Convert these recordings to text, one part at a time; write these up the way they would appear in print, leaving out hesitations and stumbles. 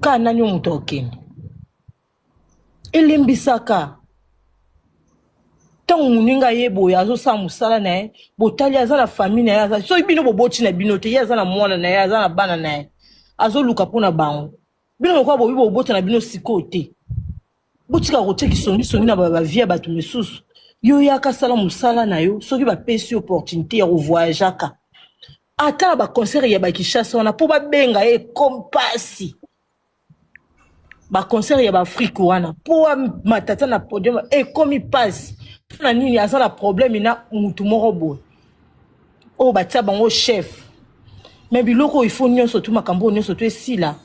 ka nani mutoken elimbisaka tant muninga yebo yazo sa musala na botali azala famille na yaza so ibino boboti na binote yaza na mwana na yaza na bana na azo luka pona bango bino kwa bobi bobota na bino sikote botika kote kisongi na ba vie batu mesusu yo yaka sala musala na yo soki ba pesi opportunité ya voyager ata ba concert ya ba Kinshasa wana po ba benga kompasi ba concert ya ba Afrique wana po matata na podium komi passe na nini azala problème na mutu moko boy o batia bango chef mais biloko il faut nyonso tu makambo nyonso tu esila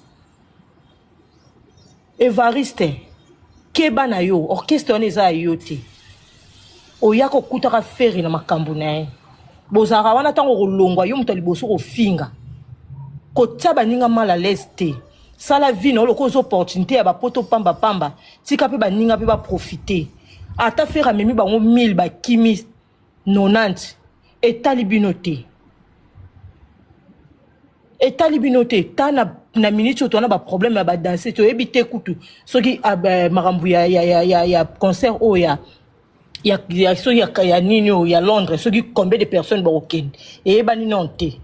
Evariste keba na yo orchestre on eza yo te oya ko kutaka feri na makambo na ye bozara wana tango kolongwa yo mutu liboso ko finga ko taba ninga mala leste sala vie no loko opportunité ya ba poto pamba tika pe ba ninga pe ba profiter ata fera memi bango 1000 ba kimi 90 etali binote ta na minute to na ba problème ya ba danser to ebite kutu soki marambu ya concert oya ya so ya nini o ya Londres soki combien de personnes ba okende bani nonte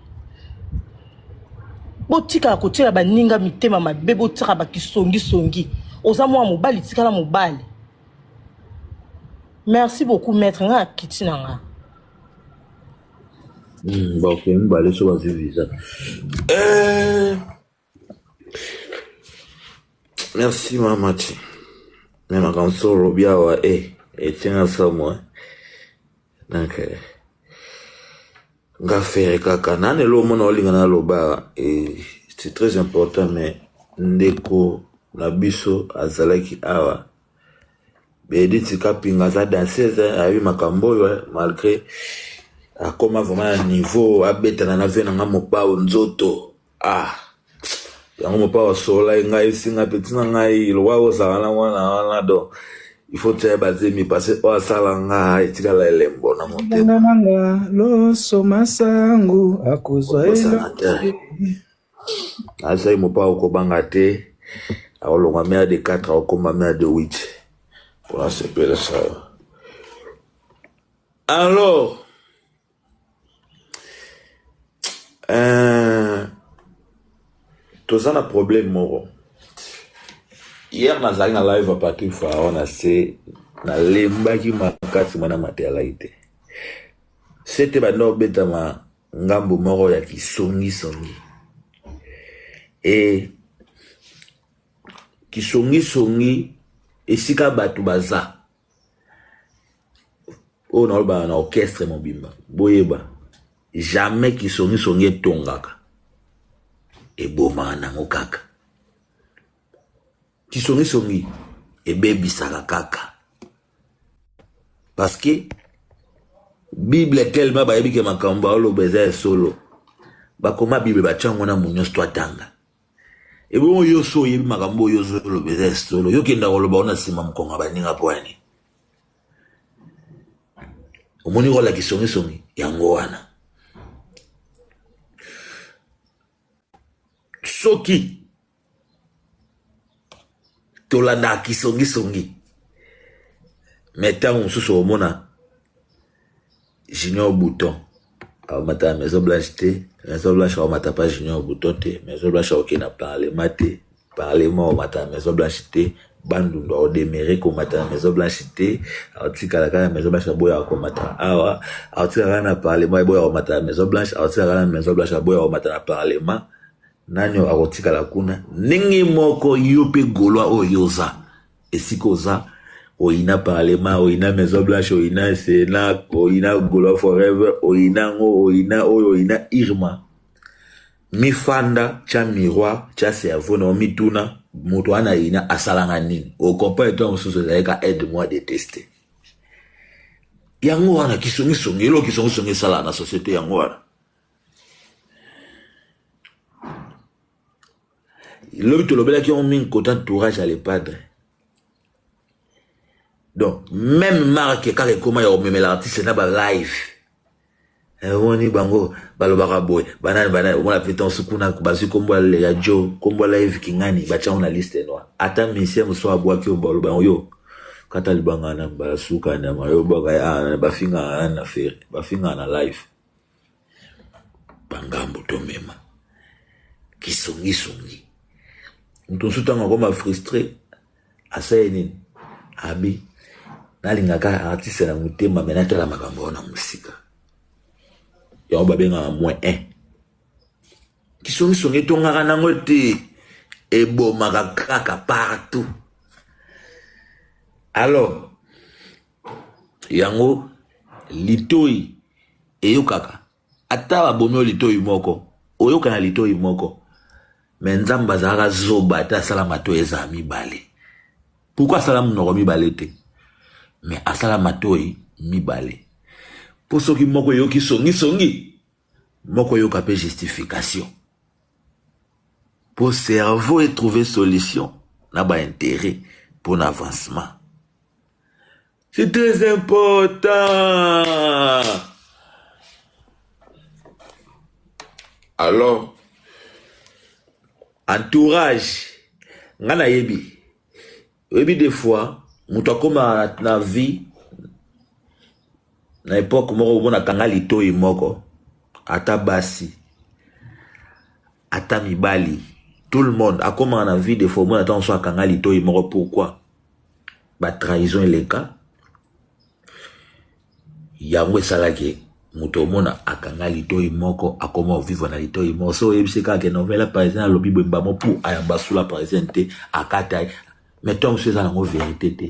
botika kotia ba ninga mitema mabe botika ba kisongi oza mwa mobali tikala mobali. Merci beaucoup, maître. Nga kitinanga. Bon, ok, on va aller sur la visa. Merci, mamati. Mais ma canson, Robia, et tiens à ça, moi. Donc, nga faire kaka. Nane lo mono lingana loba, et c'est très important, mais ndeko, nabiso, azalaki awa. Bedi tika pinga za danseuse a eu makambo malgré a comment vraiment niveau abeta na vena nga mopa nzoto yango mopa sola ngai singa petina ngai lo wa sala wana do il faut te baser mi passer o sala nga itika la elembo na motema nanga lo soma sangu akozwa asa mopa ko banga te a olonga mea de 4 au komba mea de 8. Pour accepter ça. Alors, tout ça, un problème, moro. Hier, dans la live, à partir de on a c'est na lemba qui m'a cassé ma matérialité. C'était ma no beta ma ngambo moro ya kisongi. Et kisongi. Esika batu baza o na ba na orchestre mobimba boyeba jamais kisongi tongaka e boma na ngokaka kisongi e bebisaka kaka parce que Bible tellement ba yebike makamba olo beza solo ba koma Bible ba chango na munyo stwatanga et bon yo so yebi makambo yo so lo beza solo yo kenda ko lo ba ona sima mkonga baninga pwani omoni ko la kisongi yango wana soki tolanda kisongi meta mususu omona Junior Bouton a mata Maison Blanche te Maison Blanche a mata pas Junior Bouton te Maison Blanche a na parlement te parlement mata Maison Blanche te bandu ndo demere ko mata Maison Blanche te atika la Maison Blanche boya ko mata awa atika na parlement boya mata Maison Blanche atika na Maison Blanche boya mata na parlement nanyo akotika la kuna ningi moko yupe golwa oyoza esikoza oina parlement oina Maison Blanche oina Sénat oina Golo Forever oina oina Irma mifanda cha miroir cha cerveau na mituna moto ana ina asalanga nini au compare toi mususu zaika aide-moi de tester yango wana kisongi elo kisongi sala na société yango wana l'obito lobela qui ont mis côté entourage à les padres. Donc, même marque quand comment il y a même l'artiste n'a pas live. woni bango balobaka boy banani on a pétan sukuna basu kombo le ya Joe kombo la Eve Kingani bacha on la liste noire ata mission so abwaki obalo yo kata libanga na basuka na mayo boka bafinga na fere bafinga na life bangambo to mema kisongi mtu sutanga koma frustré asayeni abi nalingaka artiste na mutema menata la makambo na musika ya babenga -1 kisongi tongaka nango te ebomaka kaka partout. Alors yango litoi eyokaka ata babomi litoi moko oyoka na litoi moko mais nzamba zaka zoba ata sala mato eza mibale. Pourquoi sala mnoko mibale te mais asala matoi mibale pour ceux qui moko yoki songi moko yoka pe justification pour cerveau et trouver solution na ba intérêt pour l'avancement. C'est très important. Alors, entourage, ngana yebi des fois, mutu akoma na vie, na époque moko mona kanga litoi moko, ata basi, ata mibali, tout le monde akoma na vie des fois mona ata so kanga litoi moko. Pourquoi? Ba trahison les cas. Yango esalaki mutu omona akanga litoi moko akoma vivre na litoi moko so yebisi kaka novela parisien alobi bwemba mo pour ayamba sula parisien te akata mettons que c'est la vérité te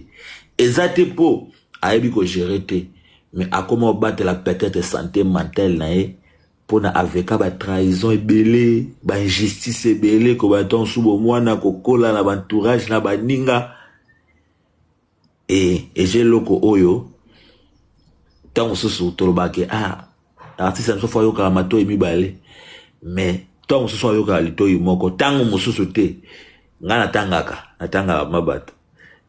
ezate po ayebi ko gérer te mais akoma battre la peut-être santé mentale na ye pona avec ba trahison ebele ba injustice ebele ko baton subo mwana kokola na entourage na baninga et j'ai loko oyo tant soso tolobake artiste so fa yoka mato emibale mais tant soso yoka litoi moko tango mosusu te ngana natanga mabato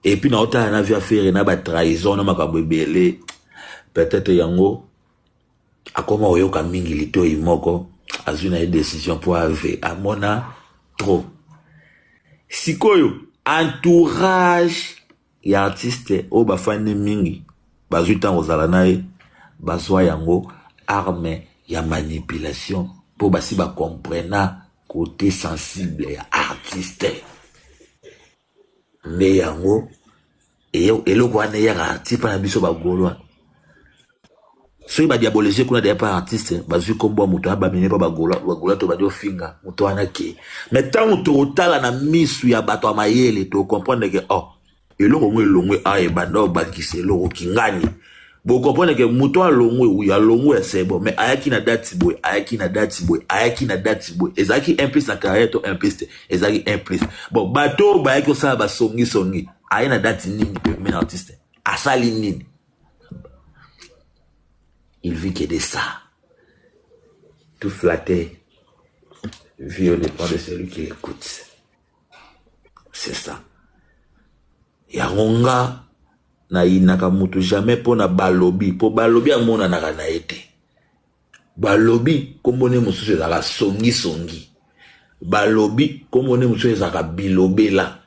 et puis na ota na via faire na ba trahison na makambo ebele peut-être yango akoma oyoka mingi litoi moko azuna une décision pour ave amona trop sikoyo entourage ya artiste o bafane mingi bazuta ozala nae bazwa yango arme ya manipulation pour basi ba comprena côté sensible ya artiste mais yango eloko wana ya artiste pa na biso ba golwa so ba diaboliser kuna de pa artiste bazwi kombo muto ba mene pa ba golwa to ba dio finga muto wana ke mais tant to otala na misu ya bato ya mayele to comprendre que eloko longwe a ebanda bakise eloko kingani bo comprendre que muto alongwe ou ya longwe c'est bon mais ayaki na date boy ezaki implice na carrière to implice ezaki implice bon bato bayaki osala basongi aye na date nini pe men artiste asali nini il vit que de ça tout flatté vie au dépend de celui qui écoute c'est ça yangonga na inaka mutu jamais pona balobi po balobi amona naka na ete balobi kombone mususu ezaka songi balobi kombone mususu ezaka bilobela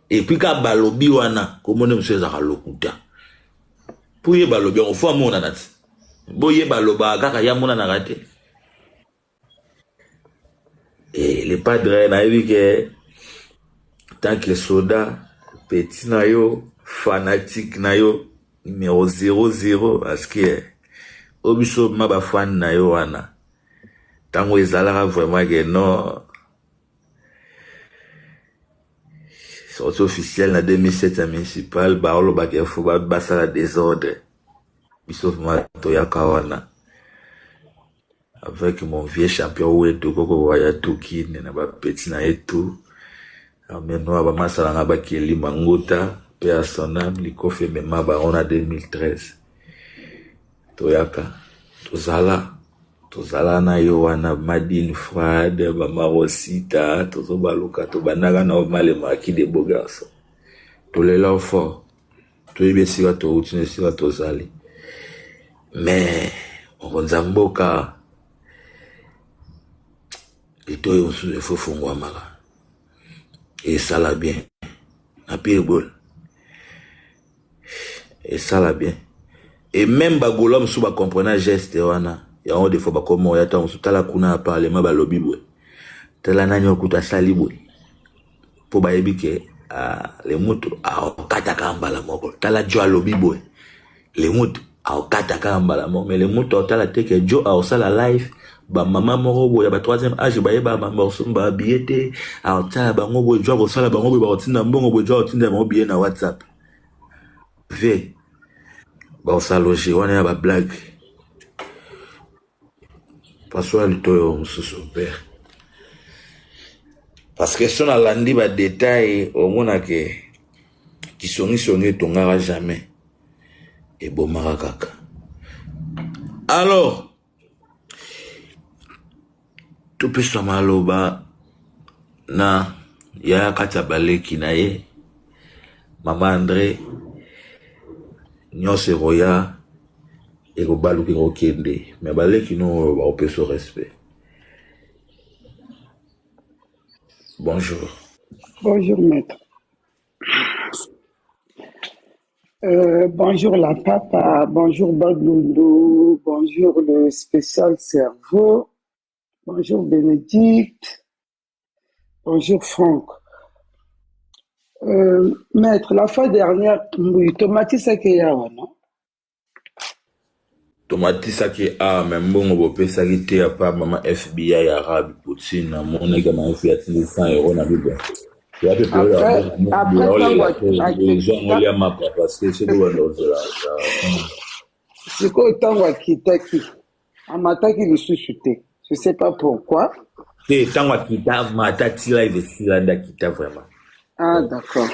et puis ka balobi wana kombone mususu ezaka lokuta pour ye balobi on faut amona nati boye baloba kaka ya mona naka te et le padre na yebi que tant que soda petit na yo fanatique na yo numéro 00 parce que obiso maba fan na yo wana tango ezalaka vraiment que non sortie officielle na 2007 municipal baolo bakefo basala désordre biso mato ya kawana avec mon vieux champion wetu koko waya tukine na ba petit na etu ameno ba masala nga bakeli mangota pe asonam likofe mema ba on a 2013 toyaka tozala na yo wana Madine Froide ba Marosita tozo baluka to banaka na male maki de beaux garçons tolela fort to yebesika to utine sika tozali mais Nzamboka litoyo il faut fungwamaka et ça la bien na pied bol et ça la bien et même bagola musu ba comprendre geste wana ya on des fois ba comment ya ta musu tala kuna parlement ba lobby boy tala nani okuta sali boy po ba yebike le mutu a kata kambala moko tala jo lobby boy le mutu a kata kambala moko mais le mutu tala teke jo a sala live ba maman moko boya ba troisième âge ba yeba ba morceau ba billet a tala bango boy jo ko sala bango ba otinda mbongo boy jo otinda mo billet na WhatsApp ve ba osaloji wana ba blague paswa litoyo mususu père parce que son alandi ba détail au mona que qui songi tongara jamais et bomara kaka alors tout peut se maloba na ya kata baleki na ye mama André nyose roya et ko balu ki okende mais baleki no ba opé so respect. Bonjour. Bonjour maître. Bonjour la papa, bonjour Bagloulou, bonjour le spécial cerveau, bonjour Bénédicte, bonjour Franck. Maître, la fois dernière, oui, Tomati Sakeyawa, non? Tomati Sake même bon bopé saki te pa maman FBI arabe Poutine na mon nègre ma fi atindi 100 € na bible. Ya pe pe parce que c'est c'est quoi autant wakitaki amataki lisusu te. Je sais pas pourquoi. C'est tant wakita matati live silanda kita vraiment. Ah d'accord.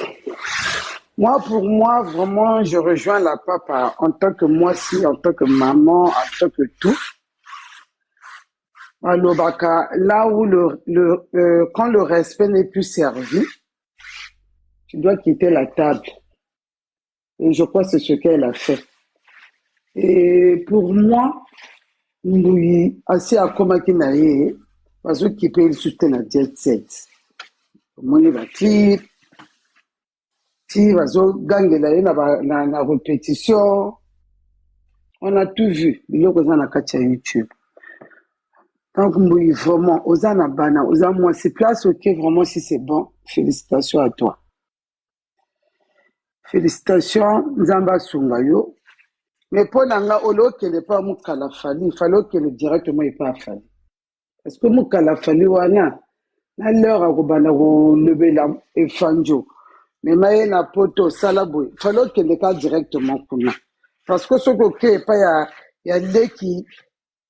Moi, pour moi, vraiment, je rejoins la papa en tant que moi, si, en tant que maman, en tant que tout. Alobaka, là où quand le respect n'est plus servi, tu dois quitter la table. Et je crois que c'est ce qu'elle a fait. Et pour moi, nous, assez à Komakinaye, parce qu'il peut le soutenir à jet set. Mon évatif, si vazo gangela na répétition, on a tout vu. Il y a na katia YouTube. Donc vraiment, Ozana Bana, Ozana moi c'est place, ok, vraiment si c'est bon, félicitations à toi. Félicitations, Zamba Sungayo. Mais pour Nanga Olo qui n'est pas Moukalafali, il fallait que directement il pas fallu. Parce que Moukalafali wana, na l'heure à Robana lever la et Fanjo. Mais maye na poto salaboué. Il fallait que le cas directement kuna. Parce que ce que pas il y a des qui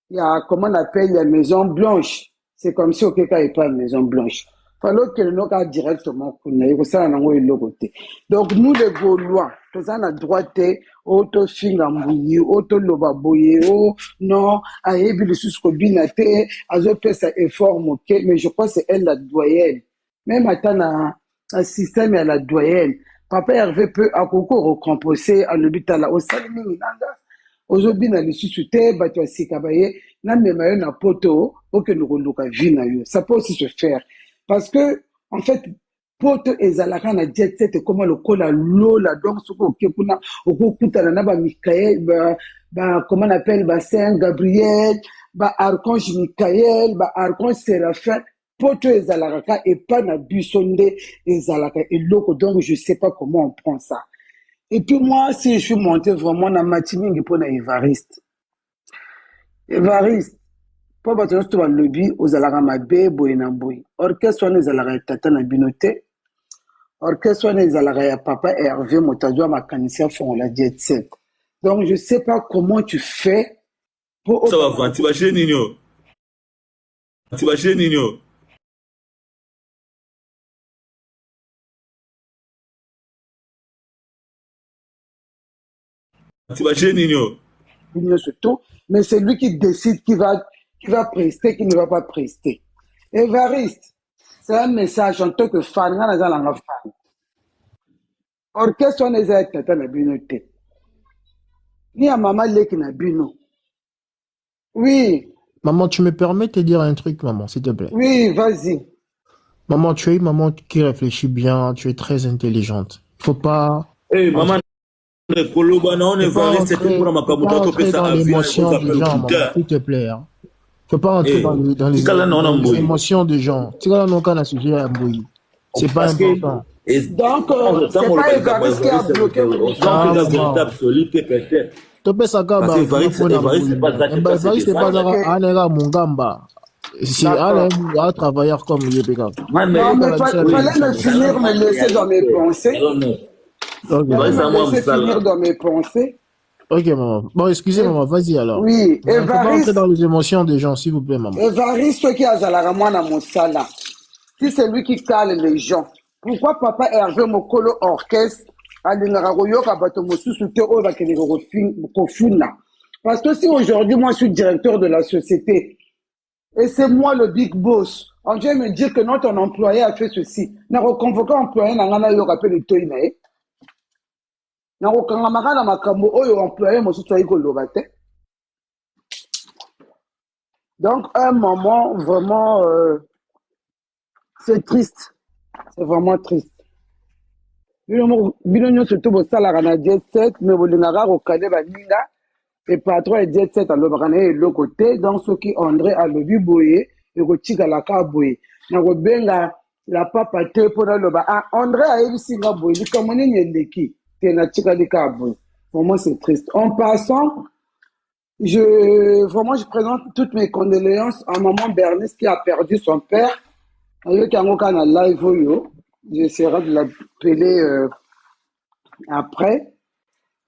il y a comment on appelle la maison blanche. C'est comme si au Keka n'est pas une maison blanche. Il fallait que le cas directement kuna. Il faut ça na ngo côté. Donc nous les Gaulois, tous on a droité auto finga mouyi, auto loba boye, oh non, a yebi le sous binate, azo fait sa effort moqué, mais je crois que c'est elle la doyenne. Même attends un système à la doyenne. Papa Hervé peut à beaucoup recomposer à l'hôpital au salimi nanga. Aujourd'hui na le susute bato sikabaye na memayo na poto au que nous reluka vina yo. Ça peut aussi se faire parce que en fait poto ezalaka na jet set comment le kola lola donc ce ko kekuna okukuta na ba Michael ba comment on appelle ba Saint Gabriel ba archange Michael ba archange Séraphin poto ezalaka et pas na bisonde ezalaka et loko donc je sais pas comment on prend ça. Et puis moi si je suis monté vraiment na matiming pour na Évariste po bato nyonso ba lobby ozalaka mabe boye na boye orchestre wana ezalaka tata na binote orchestre wana ezalaka ya papa Hervé moto makanisi afongola jet set. Donc je sais pas comment tu fais pour ça va tu vas chez Nino tu vas chez Nino tu vas chez Nino surtout mais c'est lui qui décide qui va prester qui ne va pas prester. Évariste, c'est un message en tant que fan na zalanga fan. Orchestre wana eza tata na bino te. Ni ya mama leki na bino. Oui, Maman, tu me permets de te dire un truc, maman, s'il te plaît. oui, vas-y. Maman, tu es une maman qui réfléchit bien, tu es très intelligente. Faut pas Maman, koloba na on Faut pas Evariste te rentrer, mpona faut makambo pas to rentrer atopesa dans avion l'émotion ekozwa des pe gens, maman, lokuta. s'il te plaît. Hein. Faut pas rentrer Tikala na ona dans les mboyi. émotions des gens. Tu vois, non, quand on a sujet à Mbouyi. C'est pas Parce que important. Donc, c'est ntango pas oloba likambo ya Évariste qui a Evariste bloqué l'émission. sans Ah, eza maman. véritable solide te peut-être. Tu peux ça Parce que pour Evariste n'est pas ça te passe Evariste des n'est pas fois. Ok, un Mungamba. C'est d'accord. un travailleur comme Yepeka. Non, mais Oui, fallait me ça là finir, me moi laisser dans mes pensées. Ok, Fallait Evariste maman. à me moi laisser finir mosala. dans mes pensées. Ok, maman. Bon, excusez, Et- maman. Vas-y alors. oui, Il faut pas rentrer dans les émotions des gens, s'il vous plaît, maman. Évariste qui a Zalara Mwana Moussala. Si c'est lui qui cale les gens, pourquoi papa Hervé Mokolo orchestre alingaka koyoka bato mosusu te oyo bakendeka kofuna? Parce que si aujourd'hui moi je suis directeur de la société et c'est moi le big boss, on vient me dire que notre employé a fait ceci, na reconvoquer employé na ngana yoka pe litoi na ye, na kokangamaka na makambo oyo employé mosusu ayi koloba te. Donc un moment vraiment c'est triste, c'est vraiment triste. Bino nyonso to bosalaka na jet set me bolingaka kokane baninga e patron ya jet set alobaka na ye eloko te. Donc soki André alobi boye ekotikalaka boye na kobenga la papa te mpo naloba André ayebisi nga boye likambo nini eleki te natikali kaka boye. Pour moi c'est triste. En passant, vraiment je présente toutes mes condoléances à maman Bernice qui a perdu son père. Ayoki yango kaka na live oyo. J'essaierai de l'appeler après.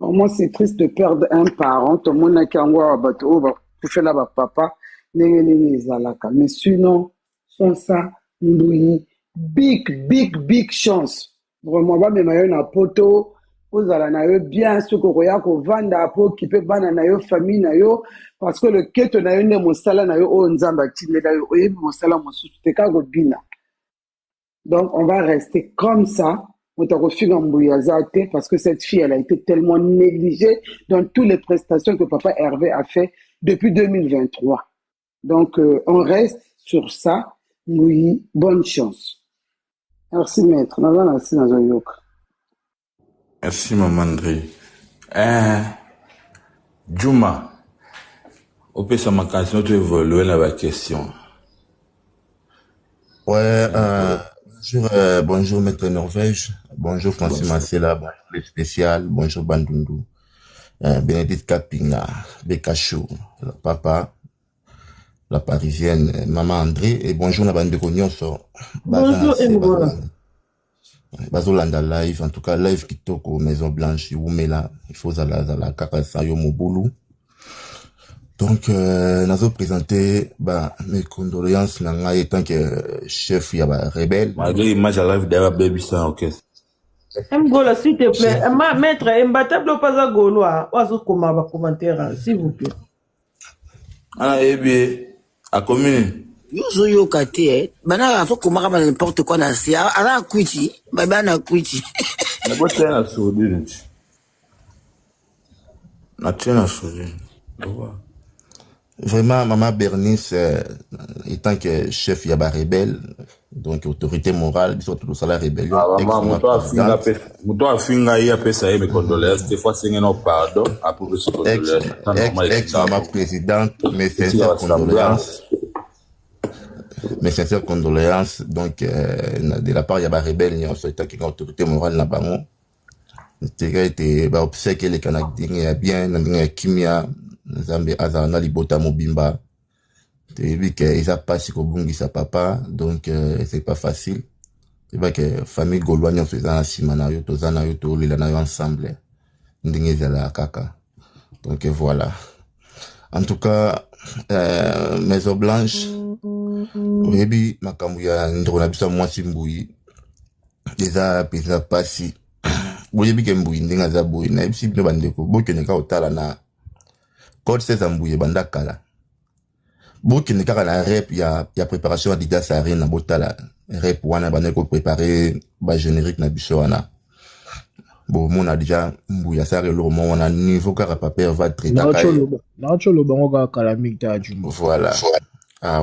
Pour moi, c'est triste de perdre un parent. Tout le monde a qu'un bateau, coucher là, papa, mais sinon, sans ça, big chance. Vraiment, va même un poto, vous allez bien, ce que vous voyez, qu'on vend pour qui peut ban na yo famille na yo, parce que le quête na yo ne mosala na yo, oh, nzamba, tine na yo, oye, mosala, mosu, te ka go bina. Donc, on va rester comme ça. Parce que cette fille, elle a été tellement négligée dans toutes les prestations que papa Hervé a fait depuis 2023. Donc, on reste sur ça. Oui, bonne chance. Merci, maître. Merci, maman André. Juma, au pire, ça m'a canción, tu évoluer la question. Ouais, bonjour, bonjour Maître Norvège, bonjour Francis Massela, bonjour les spécial, bonjour Bandundu, Bénédicte Kapinga, Bekachou, la papa, la parisienne, maman André, et bonjour la bande de Nyonso. Bonjour, Mbola. Bazolanda live, en tout cas live kitoko Maison Blanche, Oumela, il faut la Kakasa Yomobulu. Donc, nous présenter mes condoléances en tant que chef yaba rebelle. Malgré l'image à live derrière Baby Star Orchestre. Mbola, s'il te plaît. Maître, Mbatable pas à Gaulois. Oiseau comment va commentaire, s'il vous plaît. Ah, eh bien, à commune. Yozo yo kate, bana faut comment comme n'importe quoi na sia, ala kwiti, baba na kwiti. Na bote na sourdine. Na tienne à sourdine. Vraiment, maman Bernice, étant que chef yaba rebelle, donc autorité morale, surtout tout ça la rébellion. Ah, maman, mouton a finga y a pesa mes condoléances. Des fois, c'est un pardon, après ce condoléances. Ex-maman présidente, mes sincères condoléances. Mes sincères condoléances, donc, de la part yaba rebelle, il y a une autorité morale na bango. C'était, obsèque les Canadiens, bien, na kimia, Nzambe azana libota mobimba. Tu vu que ils a pas si kobungi sa papa, donc c'est pas facile. C'est vrai que famille Gaulois on faisait un simana yo tozana yo to lila na yo ensemble. Ndingi zala kaka. Donc voilà. En tout cas, Maison Blanche, oyebi makambu ya ndrona bisa mwasi mbuyi. Eza pesa pasi. Oyebi ke mbuyi ndinga za boyi na ebisi bino bandeko bokene ka otala na Code 16 Mbouye Bandakala. Bokine kaka na rep ya préparation à Didas Arena na botala rep wana baneko préparer ba générique na biso wana. Bon, on a déjà mbouya ça le moment on a niveau car papa va traiter Nacho le bango ga calamite ta jumbo. voilà. Ah.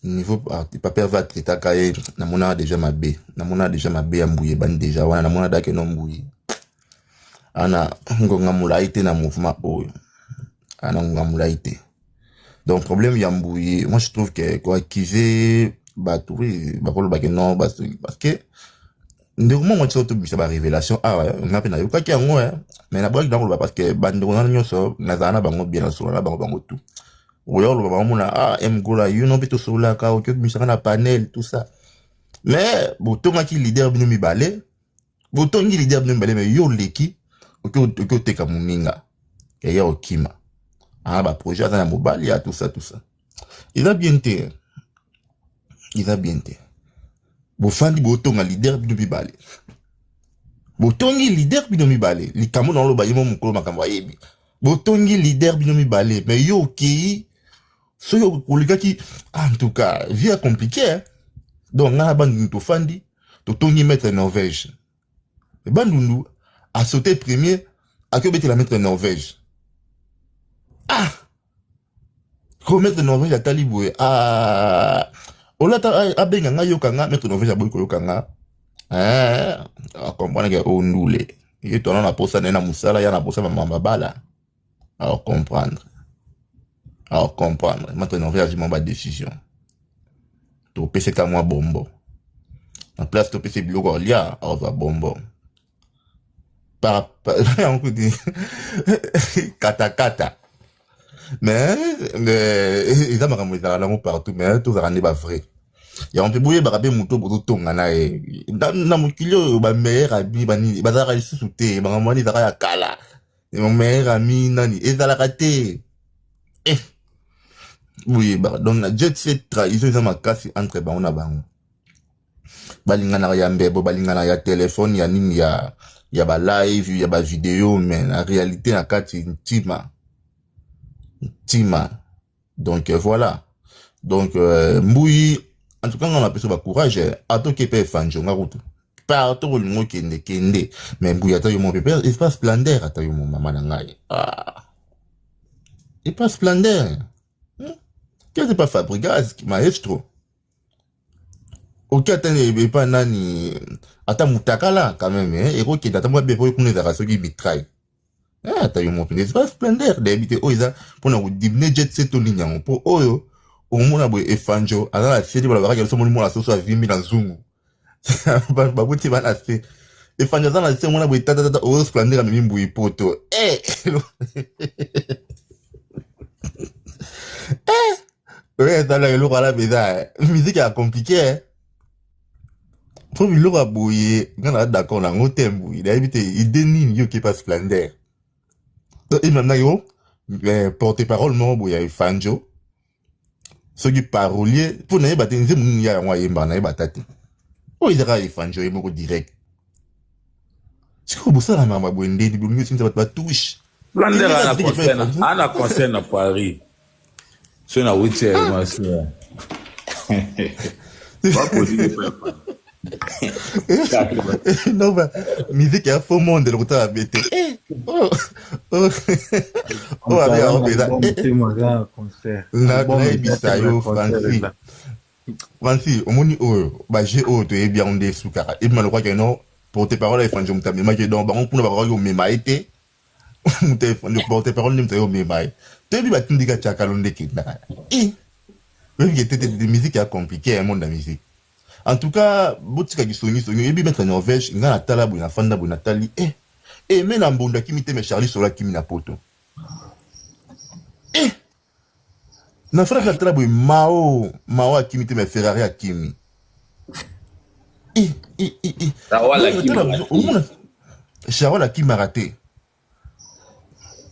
Niveau papa va traiter kaye na mona déjà mabé. Na mona déjà mabé mbouye ban déjà wana na mona dake no mbouye. Ana ngonga mulaite na mouvement oyo. Ana ngonga mulaite. Donc problème ya mbouye, moi je trouve que quoi accuser batoué bakolo bake non parce que ndeko moi tu te ba révélation ah ouais on a peine yoka ki yango mais na boki dans parce que bando na nyoso na zana bango bien sur na bango tout oyo lo bango na ah mgola you no bito sur la ka o que bisaka na panel tout ça mais botonga ki leader bino mi balé botongi leader bino mi balé mais yo leki o que te ka muninga ya ya okima ah ba projet na mobile ya tout ça il a bien été bofandi botonga leader bino mibale botongi leader bino mibale likambo na loba yimo mukolo makambo ayebi botongi leader bino mibale mais yo ki so yo kolikaki en tout cas vie compliquée donc na bandu to fandi to tongi maître Norvège bandundu a sauté premier a que la maître Norvège ah ko maître Norvège a taliboué ah olata abenga nga yokanga maître Norvège aboyi koyokanga comprendre que ondule et toi na posa na musala ya na posa mama bala alors comprendre maître Norvège a ba décision to pese ka moi bombo en place to pese biloko lia alors bombo par on peut dire kata mais ils ont ramené ça là partout mais tout ça n'est pas vrai ya on peut bouiller barabe muto boto tonga na na mukilio ba meilleur ami bani bazara lisusu te ba moni zaka ya kala mon meilleur ami nani ezala raté oui ba donc na jet set trahison za makasi entre ba ona bango balingana ya mbebo balingana ya téléphone ya nini ya ba live ya ba vidéo mais en réalité na kati Tima. Donc voilà. Donc Mboui, en tout cas on a besoin de courage. Ato kepe fanjo ngarutu. Partout le mot kende. Mais Mboui ata yo mon pépère, espace splendeur ata yo mon maman nangai. Ah. Espace splendeur. Qu'est-ce pas Fabregas maestro. Ok attendez pas nani ata mutakala quand même et ko ki data mo bebo ko ne za soki bitrai. T'as eu mon père, c'est pas splendeur d'habiter oiza pour nous diminuer jet set au ligne pour oyo au moins aboy efanjo alors la série voilà que le somo mo la so 20 000 en zoom ba buti ba na se efanjo za na se mo na boy tata o splendeur na mimbu ipoto ouais dans la lo la beza musique est compliqué pour le lo aboyer ngana d'accord na ngotembu il habite il dénine yo qui pas splendeur. Et maintenant, yo, porte-parole, non, il y a Fanjo. Ceux qui parolier, pour n'aller battre, il y a un moyen, n'aller battre. Oh, il y a Fanjo, il est direct. C'est comme ça, la maman, bonne idée, il y a pas touche. Blander à la concerne à Paris. C'est une routière, moi, c'est. Pas possible, non, bah, musique est à faux monde de l'autre à bêter. Francis, au moni bah j'ai tu es bien on des soukara. Et me le crois que non, porte-parole est fanjom ta mais donc bah on pour pas voir yo mema été. Le porte-parole ne me mema. Tu dis bah tu dis que tu as calondé qui là. Même que des musiques est compliqué un monde de musique. En tout cas, botika gisoni et bien mettre Norvège, ngana tala bu na fanda bu Nathalie mais na mbonda kimite me Charlie sur la kimi na poto. Na frère la tala bu Mao kimite me Ferrari a kimi. Shawala qui m'a raté.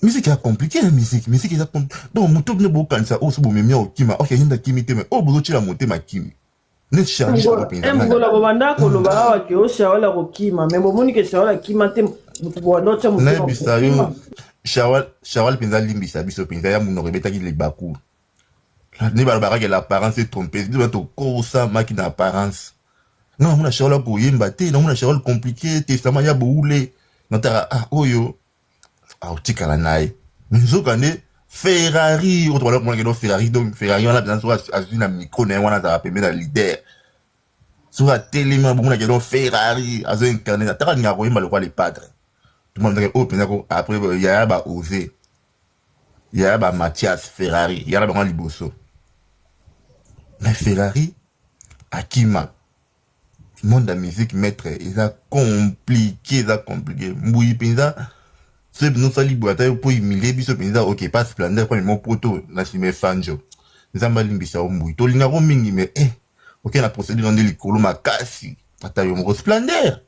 Musique est compliqué la musique est compliqué. Donc mon top ne beau kan ça o so bo me mia o kima. OK, yinda kimite me o bozo chila monter ma kimi. Mgola bobanda koloba awa ke o shawala kokima mais bomoni ke shawala kima te bondo cha mutu bisayo shawala pinza limbisa biso pinza ya muno rebeta ki le baku ne balabara que l'apparence est trompée tu dois te cosa máquina apparence Non, mon Charles pour yemba te, non mon Charles compliqué, testament ya boule. Non ta oyo. Ah tika la naï. Mais zo kane Ferrari, autre alors moi Ferrari donc Ferrari on a besoin soit azuna micro né on a ta permis la leader. Sur la télé moi bon na Ferrari azo incarner ta ka ngaro yemba le quoi les padres. Tout le monde dit oh penako après il y a ba osé. Il y a ba Mathias Ferrari, il y a ba liboso. Mais Ferrari Akima le monde de la musique maître ils a compliqué mouille pinza c'est nous ça liboata pour humilier biso pinza OK pas splendeur comme mon poto na si mes fanjo nous avons limbisa mouille to linga ko mingi mais OK la procédure de likolo makasi ata yo mo splendeur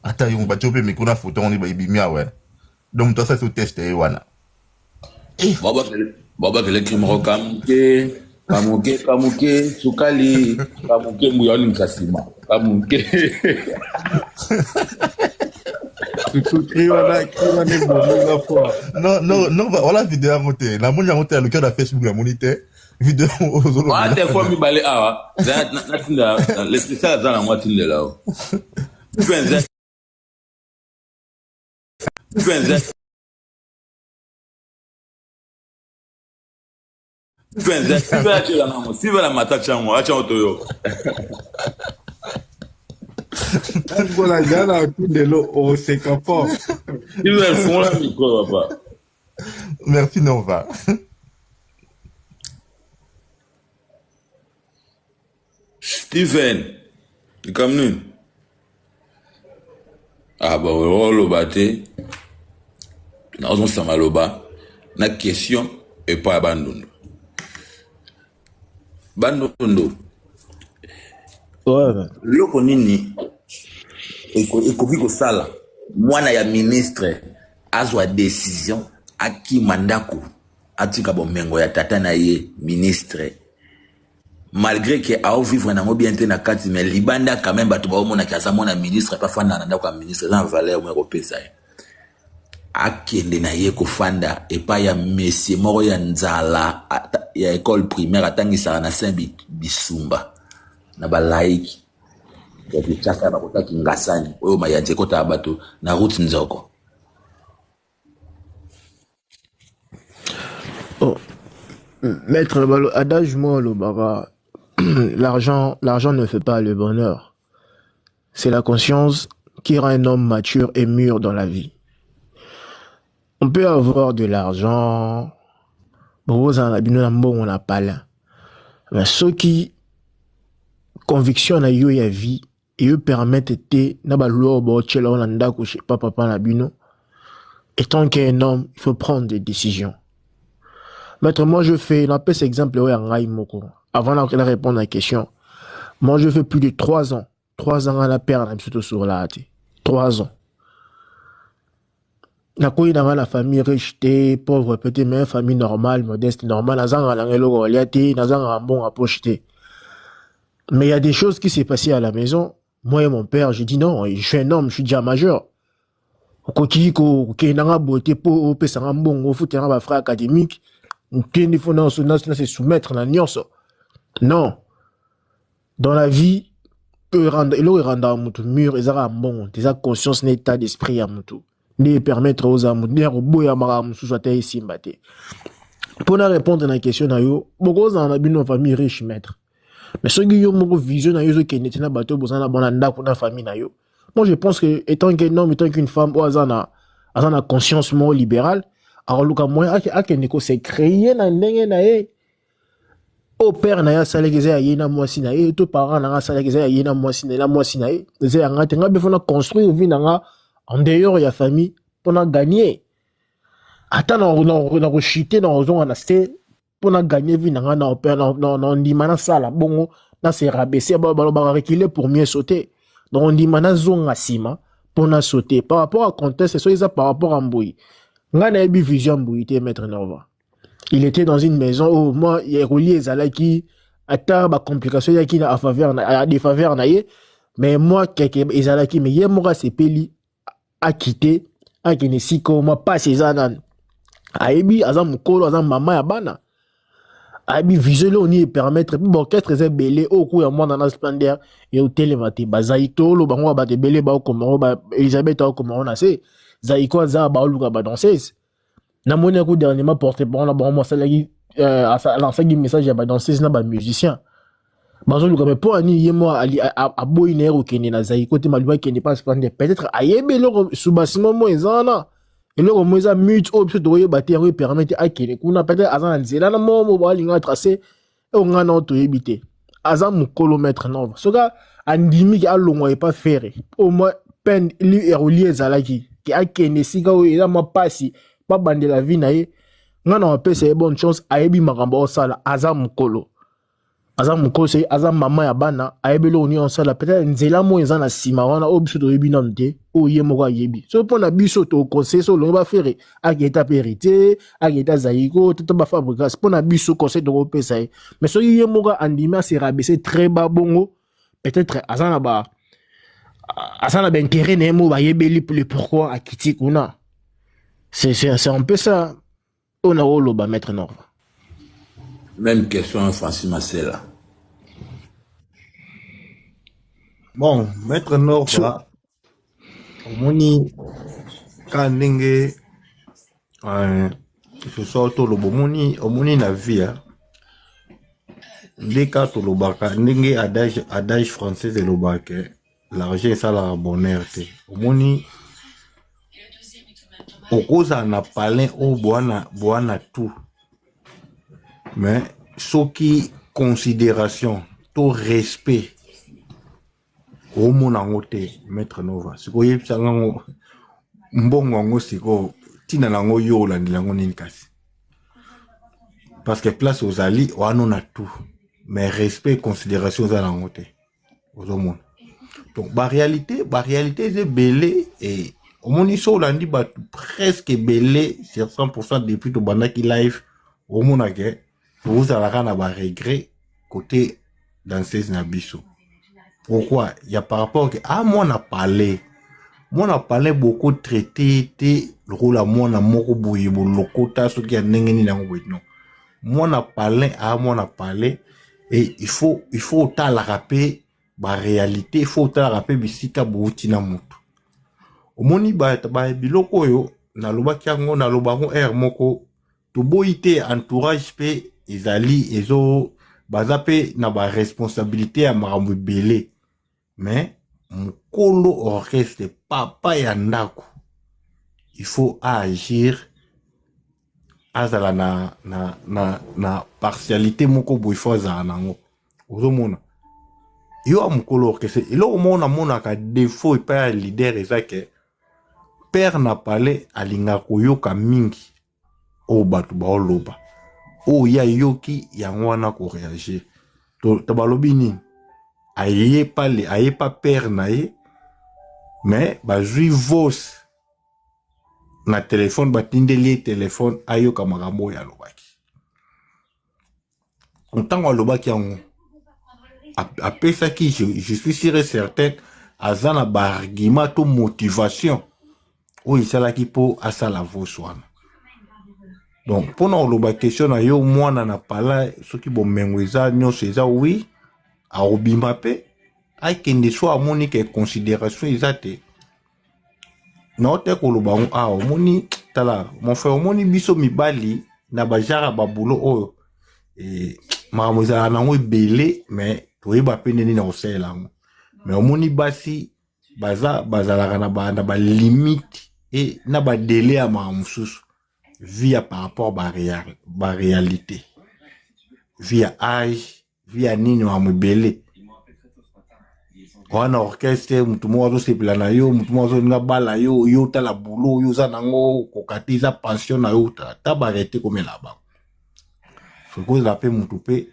ata yo ba chope miko na photo on ba ibimia ouais donc toi ça c'est test wana baba kele kimro kamuke sukali kamuke muyoni mkasima kamuke non voilà vidéo à monter la monte à le cœur de Facebook la moniteur vidéo des fois mi balé awa na tinda les spécial za na moi tinde là si la mata chango acha otoyo Angola jana tout de l'eau au sécapo. Il va fond la micro papa. Merci Nova. Steven, il comme nous. Ah bah le baté. Nous on samaloba. Na question et pas abandonner. Bandondo. Ouais. Loko nini ekoki kosala mwana ya ministre azwa décision aki mandako atika bomengo ya tata na ye ministre malgré que ao vivre nango bien te na kati mais libanda quand même bato baomona kaza mona ministre pas fanda na ndako ya ministre za valeur mo kopesa ye akende na ye kofanda epa ya monsieur moko ya nzala ya école primaire atangisaka na Saint Bisumba na balaiki ya kichaka bakotaki ngasani oyo mayanje kota bato na route nzoko. Oh. Maître Balo, adage moi le bara, l'argent ne fait pas le bonheur. C'est la conscience qui rend un homme mature et mûr dans la vie. On peut avoir de l'argent, on n'a pas là. Mais ceux qui conviction na yo ya vie et eux permettent te na ba lo bo chela on anda ko chez papa na bino. Étant qu'un homme, il faut prendre des décisions. Maître, moi je fais, on appelle cet exemple avant de répondre à la question. Moi je fais plus de 3 ans. 3 ans à la perte, surtout sur la hâte. 3 ans. Na koyi dans la famille riche, pauvre, peut-être mais famille normale, modeste, normale, nazang à l'angelo, liati, nazang à bon approche. Mais il y a des choses qui s'est passées à la maison. Moi et mon père, j'ai dit non, je suis un homme, je suis déjà majeur. Beauté pour bon, foot frère académique, il faut se soumettre à la non. Dans la vie, il rend un mur, ils ont bon, des conscience, un état d'esprit à mutu. Ne permettre aux amours, ne reboya maramu soit ici mbaté. Pour répondre à la question, beaucoup dans la famille riche maître. Mais ceux qui ont une vision, qui n'étaient pas bateau, pour la famille. Moi, je pense que, étant qu'un homme, étant qu'une femme, ou à la conscience more libérale, alors, le cas, moi, c'est créé dans le au père, na sala que a yena mwasi na ye, to parents na sala que a yena mwasi na ye, c'est un tenga befona construire vie na en dehors ya famille pour na gagner. Attends, on chuter dans ozon na sté pour na gagner vie na na père na ndimana sala bongo na se rabaisser ba reculer pour mieux sauter. Donc on dit mana zonga sima pour na sauter par rapport à contexte c'est ça par rapport à Mboui. Ngana ebi vision Mboui te maître Nova. Il était dans une maison où moi il est relié zalaki ata ba complication yaki na faveur na des faveurs na ye mais moi quelque ezalaki mais ye mora sepeli a quitté a kinesiko moi pas ces anan aibi azam mukolo azam mama ya bana Abi visuel on y permettre pour orchestre est belé au coup ya moi dans la splendeur et au télématé bazaito lo bango ba te belé ba komoro ba Elisabeth au komoro na se zaiko za ba luka ba danseuse na moni ko dernièrement porté par la bon moi ça lagi lancer un message ya ba danseuse na ba musicien bazo luka mais pour ani yemo ali a boyner au kene na zaiko te maluba kene pas splendeur peut-être ayebe lo subasimo mo ezana et là au moins ça mute au plus de batterie permettre à kene kuna peut-être azan nzela na mo ba linga tracé et on a notre éviter azan mu kilomètre non ce gars andimi ki alongo et pas faire au moins peine lui et relier zalaki ki a kene sika o ila ma pasi pas bande la vie na ye ngana on peut c'est bonne chance ayebi makambo sala azan mu kolo azam mukose azam mama ya bana ayebelo oni onsala peut-être nzela mo ezana sima wana obiso to yebi nante o yemo yebi so pona biso to conseil so lo ba faire ageta perité ageta zaiko to ba fabrication pona biso conseil to pesa mais so yemo andima se rabaisser très bas bongo peut-être azana ba intérêt nemo ba yebeli le pourquoi akiti kuna c'est un peu ça on a lo ba mettre norme. Même question, Francis Marcella. Bon, Maître Norva, omoni kandenge ce soit tout le omoni na via ndeka to lobaka ndenge adage français de lobaka l'argent est ça la bonheur te omoni okoza na palin o boana tout. Mais ce qui considération, tout respect au monde en côté, Maître Nova. Ce que je sais, mbongo c'est que tina lango yo la lango ninkasi. Parce que place aux alliés, on a tout. Mais respect, considération ça lango côté. Aux monde. Donc, la réalité c'est belé et au monde ici on dit presque belé sur 100% depuis tout bandaki live au monde à vous allez avoir regret côté danseuse Nabiso. Pourquoi? Il y a par rapport à moi on a parlé beaucoup de traité le rôle à moi on a moko boye le quota ce qui a n'engeni na non. Moi on a parlé et il faut autant la rappeler la réalité, il faut autant la rappeler bisika boutina mutu. Omoni ba biloko yo na loba kiango na loba ngo air moko to boité entourage pe ezali ezo bazape na ba responsabilité ya makambo belé mais mukolo orchestre papa ya ndako il faut agir azala na partialité moko boifo za nango ozomona yo mukolo orchestre ilo mona ka défaut pa leader ezake père na parlé alinga koyoka mingi o batu ba oloba o ya yoki yango wana ko réagir to tabalobi nini aye pas père na ye mais ba jui vos na téléphone batindeli téléphone ayoka makambo ya lobaki ntango alobaki yango apesaki je suis sûr et certain azana ba argument to motivation o isalaki po asala vos wana. Donc, pendant la question, yo mwana na pala, ce qui bon menweza, nyo seza oui, a obimape, ay kende so amoni ke considération izate. Non te ko loba omoni tala, mon frère omoni biso mibali na bajara babulo oyo. Et maramweza nango belé, mais toyeba pe neni na osela ngo. Mais omoni basi bazalaka na ba limite et na ba délai à mamususu. Via par rapport à la réalité, via âge, via nini wa mbele. Wana orchestre mutu mwazo sepela na yo, mutu mwazo nga bala yo tala boulot yo za nango kokatiza pension na yo ta barete komela ba. Faut la pe mutu pe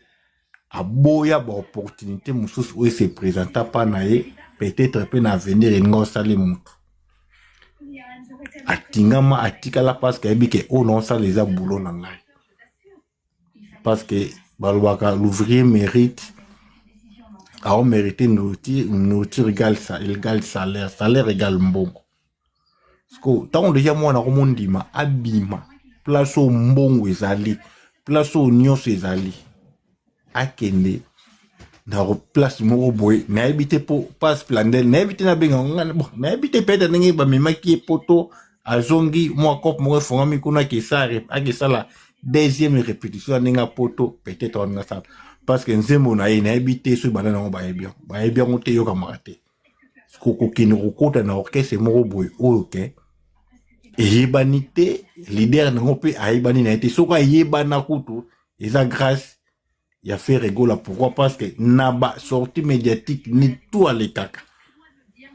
aboya ba opportunité mususu o se présenta pa na ye, peut-être pe na venir ngo sali mutu. Atingama atikala parce que ebike o non ça les a boulot na ngai parce que balwaka l'ouvrier mérite a on mérité nourriture égale salaire égale mbongo parce que tant déjà moi na komondima abima place au mbongo ezali place au nyonso ezali akende na place moko boye na habité pour pas splandel na habité na benga ngana bon na habité peut-être ndenge ba memaki poto azongi moi cop mo fongami kuna kesare akesala deuxième répétition ndenge poto peut-être on na ça parce que nzembo na ye na habité so bana na ba bien on te yo kamarate koko kini kokota na orchestre moko boye oke yebanité leader na ngope ayebani na été soko yebana kutu eza grâce il a fait rigoler. Pourquoi? Parce que naba sortie médiatique ni tout à l'écart.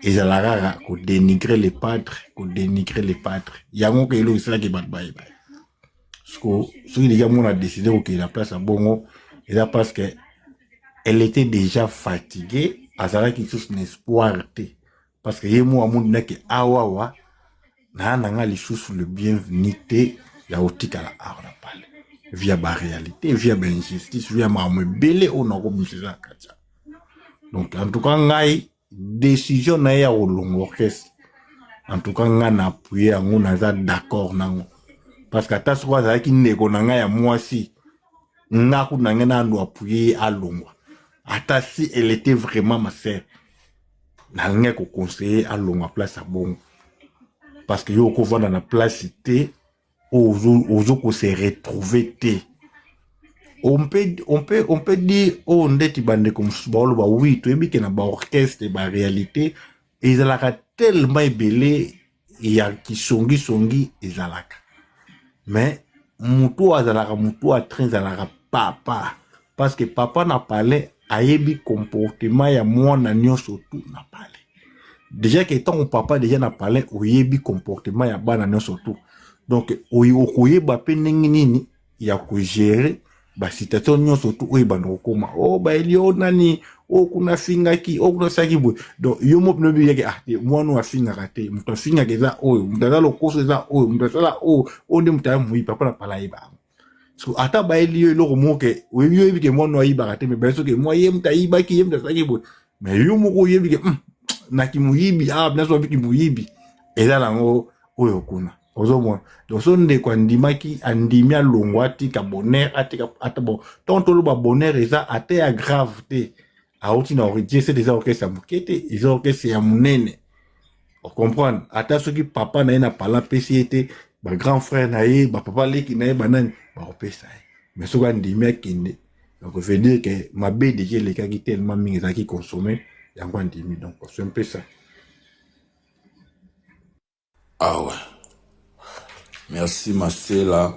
Et ça la rara qu'on dénigrer les pâtres, qu'on dénigrer les pâtres. Il y a un qui est là qui bat bye bye. Ce que les gars ont décidé qu'il la place à Bongo, et là parce que elle était déjà fatiguée, à ça qui sous un espoir parce que yemo amoun na que awawa na nga les choses le bienvenu té ya otika la arna pale. Via ma réalité, via ma injustice, via ma belé au nord donc en tout cas ngai décision na ya au long orchestre en tout cas nga na appuyer ngo na za d'accord nango parce que ta soit za ki nego na ngai ya moi si nga ku na ngena ndo appuyer à longo ata si elle était vraiment ma sœur na nga ko conseiller à longo place à bon parce que yo ko vendre na place cité aux qu'on s'est retrouvé on peut dire oh ndeti bande comme balo ba oui to ebi na ba orchestre ba réalité ezalaka tellement belé ya kisongi ezalaka mais mutu azalaka mutu a train ezalaka papa parce que papa n'a parlé ayebi comportement ya mwana nyonso tout n'a parlé déjà que tant papa déjà n'a parlé oyebi comportement ya bana nyonso tout. Donc, okoye ba penengi nini ya ko gérer ba situation nyonso tout oyeba ndokoma oh ba elio nani oh kuna finga ki oh kuna saki boy donc yo mo no bi yake ah mwana wa finga kate muto finga keza oh mutala lokoso za oh mutala oh onde mutala mu papa na pala iba so ata ba elio lo mo ke yo bi ke mwana wa iba kate me beso ke mo ye muta iba ki ye muta saki boy mais yo mo ko ye bi ke na ki muyibi ah na so bi ki muyibi ezala ngo oyo kuna Ozomo donc son de kwa ndimaki andimia longwati ka bonheur atika atabo tonto lo ba bonheur eza ate ya gravité a oti na origine c'est des orchestres mukete ils orchestres ya munene on comprend ata soki papa na ina pala PCT ba grand frère na ye ba papa leki na ye banani ba opesa mais soka ndimia kinde donc je veux dire que ma BDG les cas qui tellement mingi za ki consommer yango ndimi donc c'est un peu ça. Ah ouais. Merci Marcella.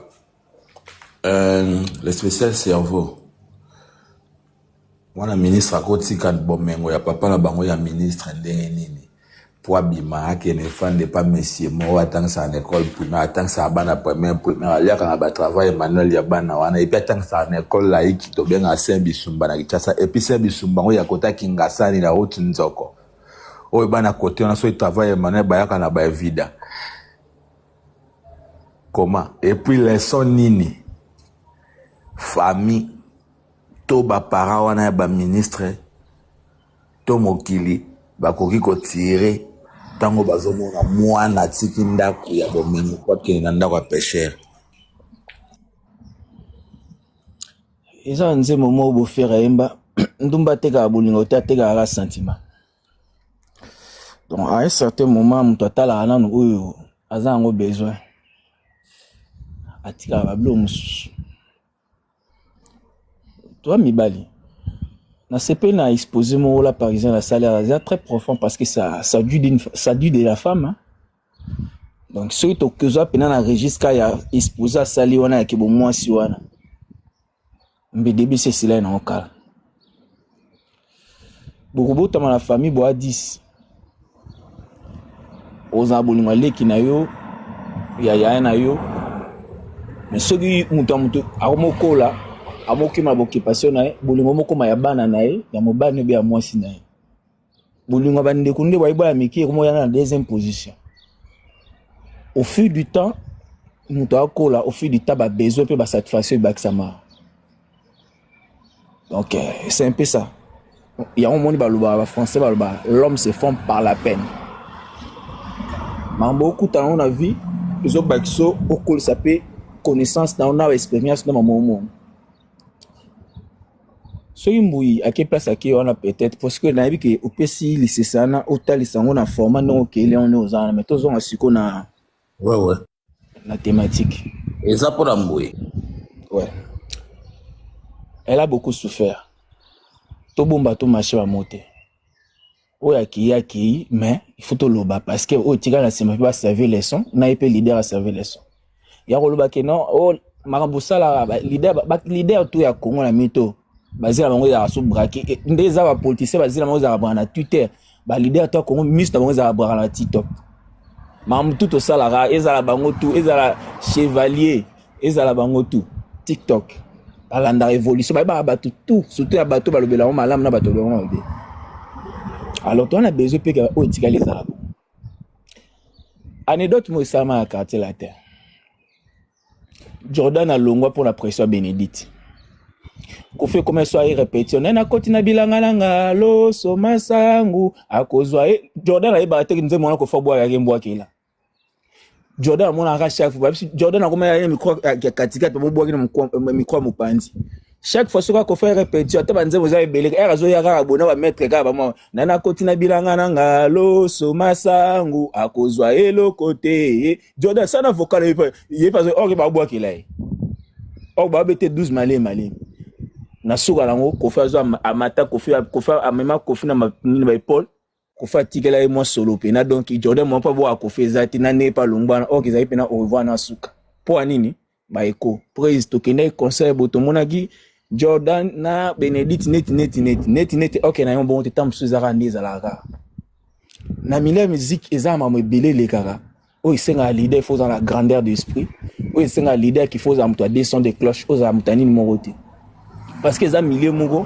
Le spécial cerveau. Moi, la ministre a côté quand bomengo ya papa la bango ya ministre ndenge nini. Pour bima ke ne fan de pas monsieur mo attend ça en école primaire attend ça bana première ya kana ba travail manuel ya bana wana et puis attend ça en école laïque to bien à Saint-Bisumba na kitasa et puis Saint-Bisumba ngo ya kota kingasani na route nzoko. O bana côté on a so travail manuel ba ya kana ba vida. Comment? Et puis les sons nini famille to ba para wana ba ministre to mokili ba koki ko tirer tango bazomona mwana tiki ndaku ya bomengo kwa kina ndako ya pêcheur eza nze momo bo faire emba ndumba teka bolingo teka la sentiment donc à un certain moment mon total a nanu oyo azango besoin atika bablo mususu toi mibali na CP na exposé mon là par exemple la salaire c'est très profond parce que ça due de la femme hein? Donc ceux qui que ça pendant la registre ya exposé sali wana ke bo mwasi wana mbedebe c'est cela na okala beaucoup de la famille bo a 10 aux abolingo leki na yo ya na yo mais ceux qui mutu akomokola amoki ma occupation na bolingo moko ma ya bana na ye ya mobani be ya mwasi na ye bolingo bande kunde ba iba ya miki ko moya na deuxième position au fil du temps mutu akola au fil du temps ba besoin pe ba satisfaction ba kisama donc c'est un peu ça il y a un monde ba français ba l'homme se forme par la peine mais beaucoup temps on a vu les autres bakso okol sapé connaissance na on a expérience na maman so yimbuyi à quelle place à qui on a peut-être parce que na bi que opesi lisesana otali sango na format non que les on aux ans mais tous on a siko na ouais la thématique et ça pour Mbuyi ouais elle a beaucoup souffert to bomba to marché va monter oya qui mais il faut to loba parce que o tika na sima pas servir leçon na épé leader à servir leçon ya ko loba que non o marabusala leader tout ya Congo na mito bazila bango ya so braquer ndeza ba politicien bazila bango za ba na Twitter ba leader to Congo ministre bango za ba na TikTok mam tout au salara ezala bango tout ezala chevalier ezala bango tout TikTok alanda révolution ba bato tout surtout ya bato ba lobela malam na bato bango be alors toi on a besoin que o tika les arabes anecdote mo sama à quartier la terre Jordan a longwa pour la pression Bénédicte Kofi comme soit répétition na koti na bilanga nanga lo soma sangu akozwa Jordan a ba te nze mona ko fa boya ya mbwa kila Jordan mona ka chaque fois Jordan a comme ya micro ya katika pe mo boya na micro mo pandi chaque fois soka ko fa répétition te banze moza ebele erazo ya ka bona ba mettre ka ba mo na koti na bilanga nanga lo soma sangu akozwa elo côté Jordan sana vocal il pas o ba boya kila o ba bete 12 malé na suka lango kofi azo amata kofi amema kofi na ba épaule kofi atikela mo solo pena donc Jordan mo pa bo akofi ezati na ne pa longba o ki zai pena au revoir na suka po anini ba eko praise to kende conseil boto monaki Jordan na Benedict net ok na yon bon temps suzara ndiza la ka na mile musique ezama mo belé les kara o isenga leader faut dans la grandeur d'esprit o isenga leader qui faut am to descendre des cloches aux amutani morote parce que ça milieu mungo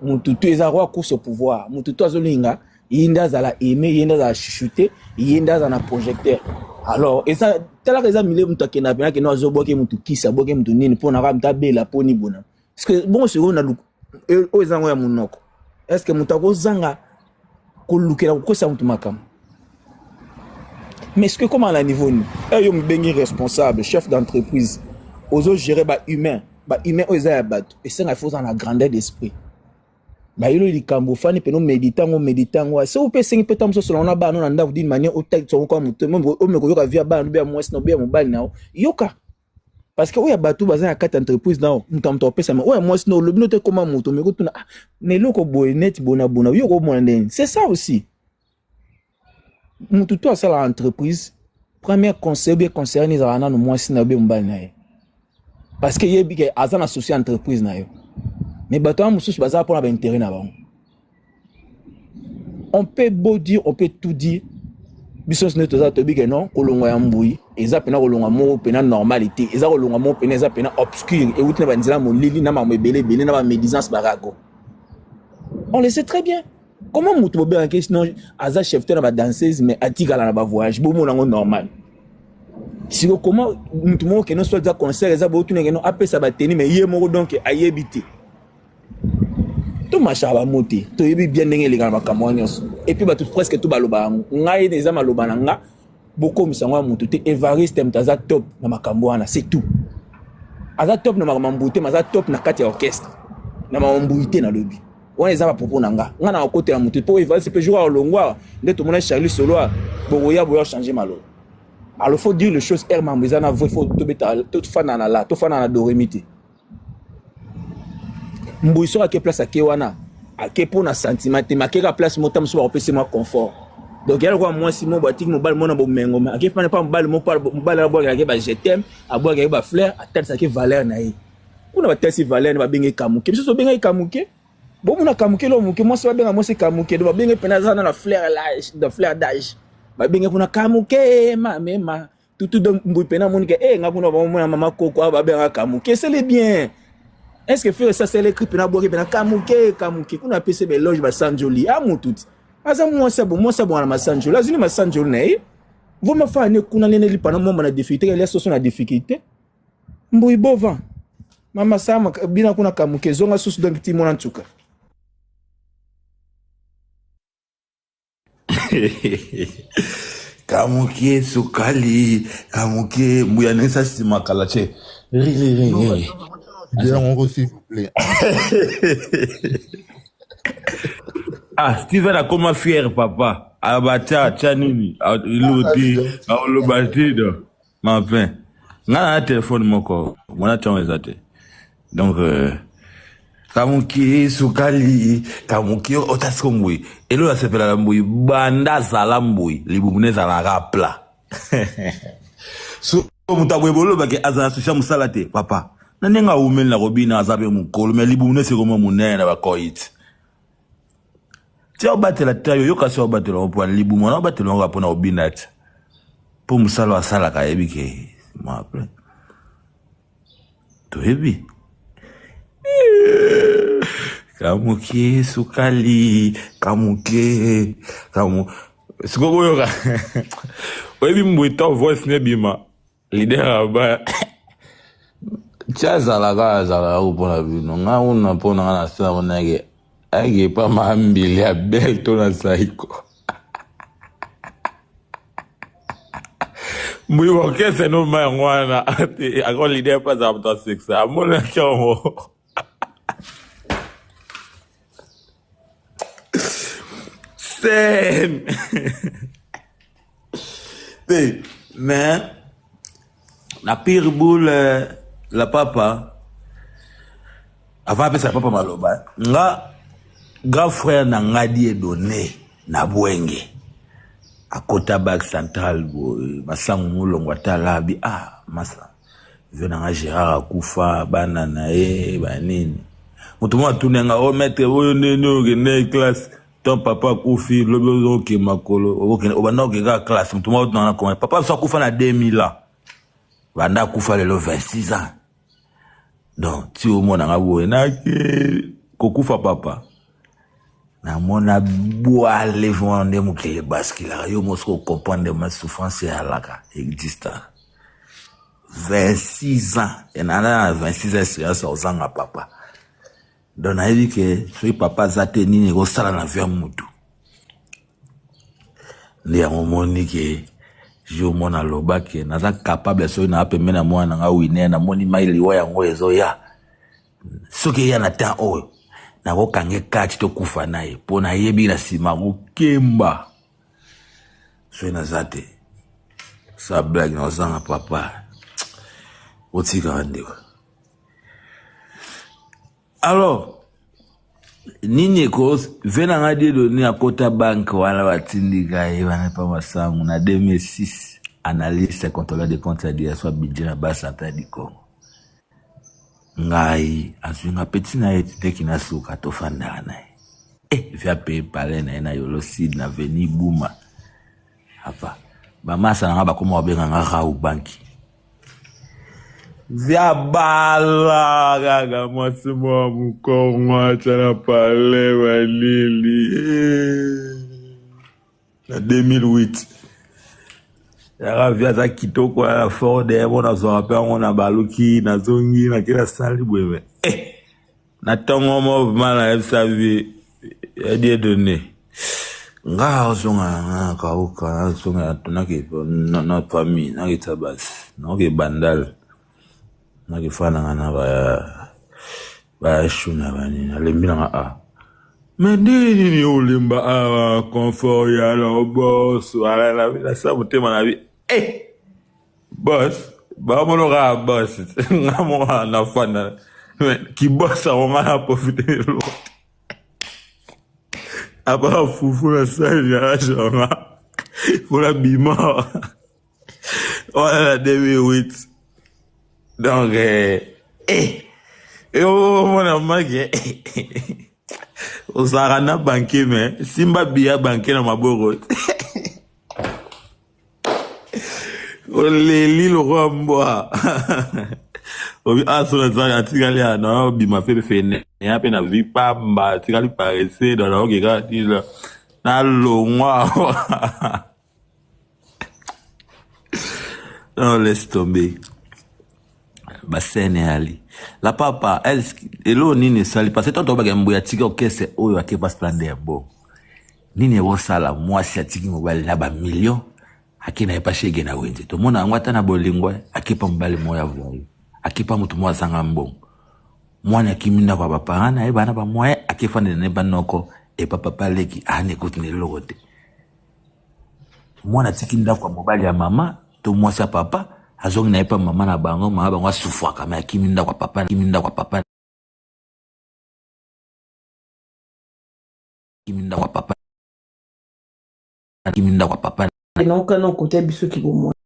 mututu eza roi course au pouvoir mututu azolinga yinda za la aimer yinda za chuchoter yinda za na projecteur alors et ça tala que ça milieu mutu akena pena que no azoboke mutu kisa boke mutu nini pona ka mta bela poni bona parce que bon c'est on a o ezango ya munoko est-ce que mutu akozanga ko lukela ko sa mutu makam mais est-ce que comment à la niveau ni yo mbengi responsable chef d'entreprise ozo gérer ba humain oza ya bato esenga faut dans la grandeur d'esprit ba yelo likambo fani peno méditango se ou pesengi petam so selon na ba non nda d'une manière au tête so ko mutu o me ko yoka via ba no bia mwes no bia mobile na yoka parce que o ya bato baza ya carte entreprise na mutamto pesa o ya mwes no lobino te comment mutu me ko tuna ne loko boy net bona yo ko mona ndeni c'est ça aussi mutu to sala entreprise premier conseil bien concerné za na no mwes na bia mobile na parce que yebi ke azana associé entreprise na yo mais bato mususu baza pour intérêt na bango on peut beau dire on peut tout dire bisos ne toza to bige non kolongo ya Mbuyi eza pena kolonga mo pena normalité eza kolonga mo pena eza pena obscur et outina banzila mo lili na ma mebele na ba médisance barago on le sait très bien comment mutu bobe en question aza chef na ba danseuse mais atikala na ba voyage bo mo nango normal si comment mutu mo ke no soit za concert eza bo tuna ke no apesa ba teni mais yé moko donc ayebité to machaba moté to yebi bien ndenge les gars bakamonyos et puis ba tout presque tout baloba ngai neza maloba na nga boko misangwa mutu te Evariste mtaza top na makambo wana c'est tout aza top na makambo mais aza top na kati ya orchestre na makambo na lobi wana eza ba propos na nga na côté ya mutu po Evariste peut jouer au longwa nde to mona Charlie Solo boya changer malo. Alors faut dire les choses herman bizana vrai faut tout fana na la to fana na doremité Mbuyi so à quelle place à kewana à quel point na sentiment te makeka place motam so opese moi confort donc il y a quoi moi si mon batik mo bal mona bo mengo mais à quel point pas bal mo par bal la boire ke ba je t'aime à boire ke ba fleur à tel ça ke valeur na yi kuna ba tel si valeur ba benga kamuke so benga kamuke bon mona kamuke lo muke moi so benga moi c'est kamuke do ba benga penaza na fleur l'âge de fleur d'âge ba benga kuna kamuke ma tout donc Mbuyi pena monika nga kuna ba mona mama koko ba benga kamuke c'est le bien. Est-ce que faire ça c'est l'écrit pena boire pena kamuke kuna pese be loge ba sanjoli a mututi aza moi c'est bon na masanjoli azini masanjoli na vous me faire ne kuna nene li pana mo na difficulté il y a soso na difficulté Mbuyi bova mama sama bina kuna kamuke zonga soso donc ti mona ntuka Kamuke sukali, kamuke mbuya nesa si makala che. Ri. Bien, on s'il vous plaît. Ah, Steven a comment fier papa. Abata chanini, iloti, aolobatido. Ma fin. Nga na téléphone moko, mona chama ezate. Donc kamuki sukali, kamuki otaskomwe. Elo la sepela la mbui, banda zala mbui, libumune zala rapla. So mutabwe bolo bake azana susha musalate papa. Nanenga umeli na robina azabe mukolo, mais libumune se koma munene bakoit. Tia obatela tayo yo kasi obatela opwa libumu na obatela ngo apona obinat. Po musalo asala ka ebike. Ma ple. To ebi. Kamuke sukali, kamuke, Sikogo yoga. Oebi mwita voice nebima. Leader aba. Chaza la upona bino. Nga una pona nga nasa monage. Age pa maambili ya bel to na saiko. Mwi wakese no mwana. Ako leader pa za apta 6. Amona chomo. Sen. Mais la pire boule la papa avant apesa papa maloba nga grand frère na ngadi donné na bwenge akota bac central masangu mulongo talabi masa vena nga Gérard akufa bana na banini mutu mwa tunenga o maître oyo nene ogene classe ton papa kufi lobo ke makolo obana okega classe mutu mwa tunana ko papa so kufa na 2000 ans banda kufa lelo 26 ans donc ti o mona ngabo na ke kokufa papa na mona boale vende mukele baskila yo mosko comprendre ma souffrance ya laka existe 26 ans et na 26 ans c'est ça osanga papa donc na dit que so papa zate nini ko sala na via mutu ndi amoni ke jo mona lobake naza capable so na apeme na mwana nga wine na moni maili wa yango ezo ya soki ya na temps oyo na ko kange kati to kufa naye pona yebi na sima ko kemba so na zate sa blague na zanga papa otika ndewa. Alors nini ko vena ngadi doni akota bank wala watindika wana pa masangu na 2006 analyste contrôleur de comptes à dire soit budget na bas santé du Congo ngai asunga petina ete kina suka to fanda na via pe pale na yolo sid na veni buma hapa ba masa na ba koma obenga nga u banki via bala gaga mwasimo mukongwa tana pale walili na 2008 ya via za kitoko ya Ford bona zo ape ngona baluki na zongi na kila sali bwewe na tongo mo mala FSV die donné nga zonga ka uka zonga tunake na famille na kitabas na ke bandal na kifana na ba shuna bani alembina nga Mendini ni ulimba confort ya lo boss wala la sabu tema na bi boss ba mo ga boss ngamo na fana ki boss a nga profiter lo aba fufu la salle ya jona pour la bima wala 2008 donc mona mage osara na banke me simba biya banke na maboro ole lilo romboa obi aso za atikali ana obi ma fe ne ya pe na vi pamba atikali parese dans la ogega dila na longwa non laisse tomber basene ali la papa elle elo nini sali parce que tonto bagembo ya tika okese oyo akepa splendeur bo nini wo sala moi si atiki mobile na ba million akina epa shege na wenze to mona ngwata na bolingwa akipa mbali moya vungu akipa mutu mwa sanga mbongo mwana kiminda kwa papa ana e bana ba moya akifane ne banoko e papa leki ane kutine logote mwana tikinda kwa mobali ya mama to mwasa papa azongi na epa mama na bango mama bango sufwa kama kiminda kwa papa kiminda kwa papa kiminda kwa papa kiminda kwa papa na aucun côté biso ki bomo